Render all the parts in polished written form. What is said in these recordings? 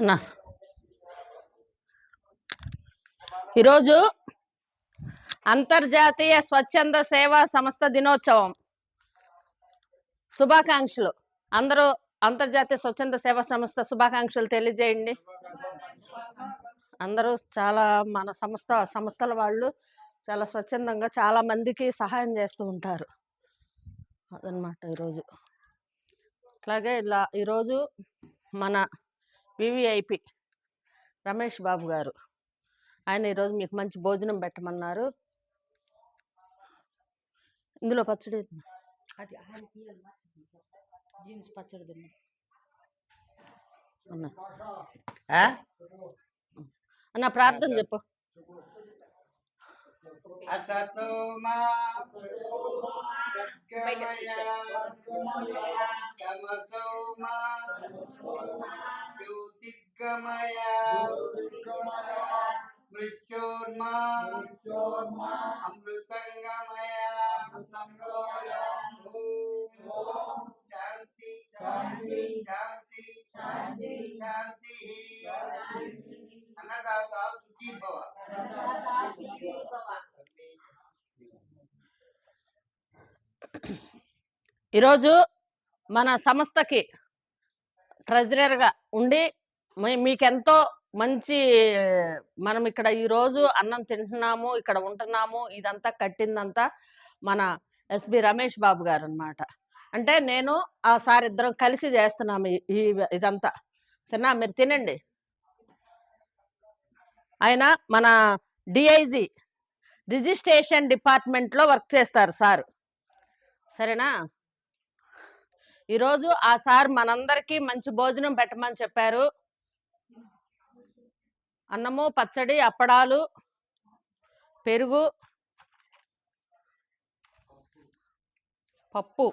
నా ఈరోజు అంతర్జాతీయ స్వచ్ఛంద సేవా సంస్థ దినోత్సవం శుభాకాంక్షలు. అందరూ అంతర్జాతీయ స్వచ్ఛంద సేవా సంస్థ శుభాకాంక్షలు తెలియజేయండి. అందరూ చాలా మన సంస్థల వాళ్ళు చాలా స్వచ్ఛందంగా చాలా మందికి సహాయం చేస్తూ ఉంటారు. అదనమాట ఈరోజు. అట్లాగే ఇలా ఈరోజు మన వివిఐపి రమేష్ బాబు గారు ఆయన ఈరోజు మీకు మంచి భోజనం పెట్టమన్నారు. ఇందులో పచ్చడి జీన్స్ పచ్చడి తిన్నా అన్న ప్రార్థన చెప్పు. మృత్యోర్మా అమృతంగమయ శాంతి శాంతి శాంతి శాంతి శాంతి అన్నదాత సుఖీ భవ. ఈరోజు మన సంస్థకి ట్రెజరర్గా ఉండి మీకెంతో మంచి మనం ఇక్కడ ఈరోజు అన్నం తింటున్నాము, ఇక్కడ ఉంటున్నాము, ఇదంతా కట్టిందంతా మన ఎస్బి రమేష్ బాబు గారు అన్నమాట. అంటే నేను ఆ సార్ ఇద్దరం కలిసి చేస్తున్నాము ఇదంతా. సరేనా, మీరు తినండి. ఆయన మన డిఐజీ రిజిస్ట్రేషన్ డిపార్ట్మెంట్లో వర్క్ చేస్తారు సార్. సరేనా, ఈరోజు ఆ సార్ మనందరికీ మంచి భోజనం పెట్టమని చెప్పారు. అన్నము, పచ్చడి, అప్పడాలు, పెరుగు, పప్పు.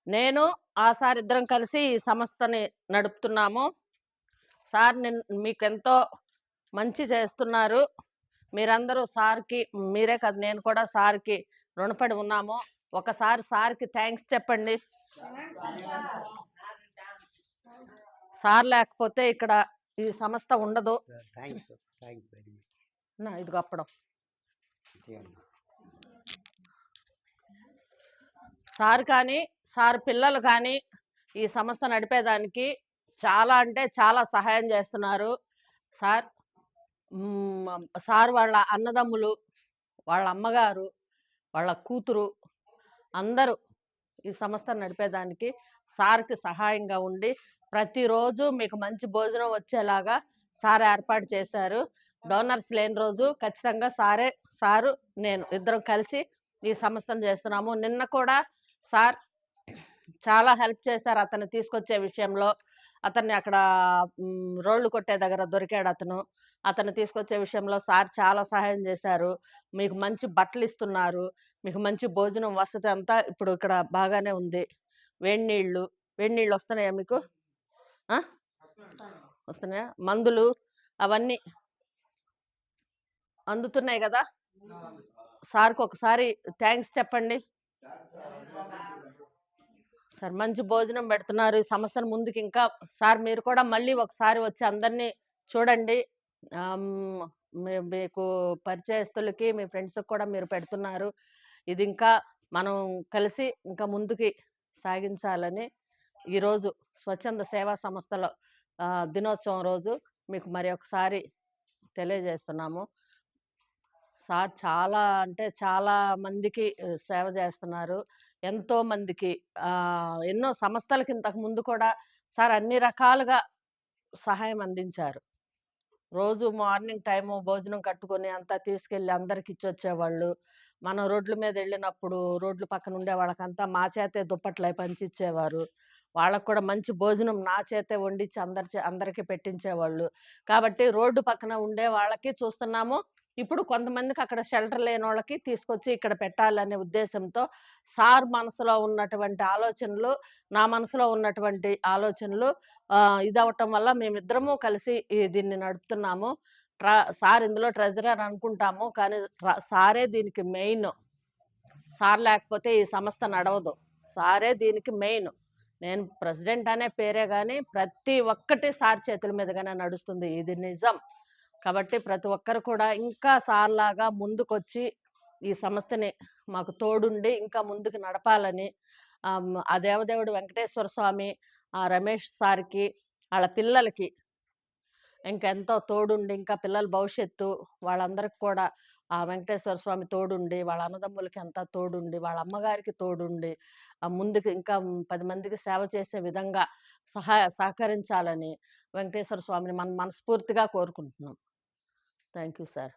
నేను ఆ సార్ ఇద్దరం కలిసి ఈ సంస్థని నడుపుతున్నాము. సార్ మీకెంతో మంచి చేస్తున్నారు. మీరందరూ సార్కి, మీరే కాదు నేను కూడా సార్కి రుణపడి ఉన్నాము. ఒకసారి సార్కి థ్యాంక్స్ చెప్పండి. సార్ లేకపోతే ఇక్కడ ఈ సంస్థ ఉండదు. ఇది గొప్పడం. సార్ కానీ సార్ పిల్లలు కానీ ఈ సంస్థ నడిపేదానికి చాలా అంటే చాలా సహాయం చేస్తున్నారు. సార్ వాళ్ళ అన్నదమ్ములు, వాళ్ళ అమ్మగారు, వాళ్ళ కూతురు అందరూ ఈ సంస్థ నడిపేదానికి సార్కి సహాయంగా ఉండి ప్రతిరోజు మీకు మంచి భోజనం వచ్చేలాగా సార్ ఏర్పాటు చేశారు. డోనర్స్ లేని రోజు ఖచ్చితంగా సారు నేను ఇద్దరం కలిసి ఈ సంస్థను చేస్తున్నాము. నిన్న కూడా సార్ చాలా హెల్ప్ చేశారు అతన్ని తీసుకొచ్చే విషయంలో. అతన్ని అక్కడ రోడ్లు కొట్టే దగ్గర దొరికాడు అతను తీసుకొచ్చే విషయంలో సార్ చాలా సహాయం చేశారు. మీకు మంచి బట్టలు ఇస్తున్నారు, మీకు మంచి భోజనం వసతి అంతా ఇప్పుడు ఇక్కడ బాగానే ఉంది. వేడి నీళ్ళు వస్తున్నాయా మీకు? వస్తున్నాయా? మందులు అవన్నీ అందుతున్నాయి కదా. సార్కి ఒకసారి థ్యాంక్స్ చెప్పండి. సార్ మంచి భోజనం పెడుతున్నారు. ఈ సంస్థను ముందుకు ఇంకా సార్ మీరు కూడా మళ్ళీ ఒకసారి వచ్చి అందరినీ చూడండి. మీకు పరిచయస్తులకి, మీ ఫ్రెండ్స్కి కూడా మీరు పెడుతున్నారు. ఇది ఇంకా మనం కలిసి ఇంకా ముందుకి సాగించాలని ఈరోజు స్వచ్ఛంద సేవా సంస్థలో దినోత్సవం రోజు మీకు మరి ఒకసారి తెలియజేస్తున్నాము. సార్ చాలా అంటే చాలా మందికి సేవ చేస్తున్నారు. ఎంతో మందికి ఎన్నో సంస్థలకి ఇంతకు ముందు కూడా సార్ అన్ని రకాలుగా సహాయం అందించారు. రోజు మార్నింగ్ టైము భోజనం కట్టుకొని అంతా తీసుకెళ్ళి అందరికి ఇచ్చొచ్చేవాళ్ళు. మనం రోడ్ల మీద వెళ్ళినప్పుడు రోడ్ల పక్కన ఉండే వాళ్ళకంతా మా చేతే దుప్పట్లు అవి పంచిచ్చేవారు. వాళ్ళకు కూడా మంచి భోజనం నా చేతే వండించి అందరికీ పెట్టించేవాళ్ళు. కాబట్టి రోడ్డు పక్కన ఉండే వాళ్ళకి చూస్తున్నాము. ఇప్పుడు కొంతమందికి అక్కడ షెల్టర్ లేని వాళ్ళకి తీసుకొచ్చి ఇక్కడ పెట్టాలనే ఉద్దేశంతో సార్ మనసులో ఉన్నటువంటి ఆలోచనలు, నా మనసులో ఉన్నటువంటి ఆలోచనలు ఇదవటం వల్ల మేమిద్దరము కలిసి దీన్ని నడుపుతున్నాము. సార్ ఇందులో ట్రెజరర్ అనుకుంటాము, కానీ సారే దీనికి మెయిన్. సార్ లేకపోతే ఈ సంస్థ నడవదు. సారే దీనికి మెయిన్. నేను ప్రెసిడెంట్ అనే పేరే గాని, ప్రతి ఒక్కటి సార్ చేతుల మీదుగానే నడుస్తుంది. ఇది నిజం. కాబట్టి ప్రతి ఒక్కరు కూడా ఇంకా సార్‌లాగా ముందుకొచ్చి, ఈ సంస్థని మాకు తోడుండి, ఇంకా ముందుకు నడపాలని ఆ దేవదేవుడు వెంకటేశ్వర స్వామి, ఆ రమేష్ సార్‌కి, ఆళ్ళ పిల్లలకి ఇంకెంతో తోడుండి, ఇంకా పిల్లల భవిష్యత్తు వాళ్ళందరికి కూడా ఆ వెంకటేశ్వర స్వామి తోడుండి, వాళ్ళ అన్నదమ్ములకి అంతా తోడుండి, వాళ్ళ అమ్మగారికి తోడుండి, ముందుకు ఇంకా 10 మందికి సేవ చేసే విధంగా సహకరించాలని వెంకటేశ్వర స్వామిని మనం మనస్ఫూర్తిగా కోరుకుంటున్నాం. Thank you sir.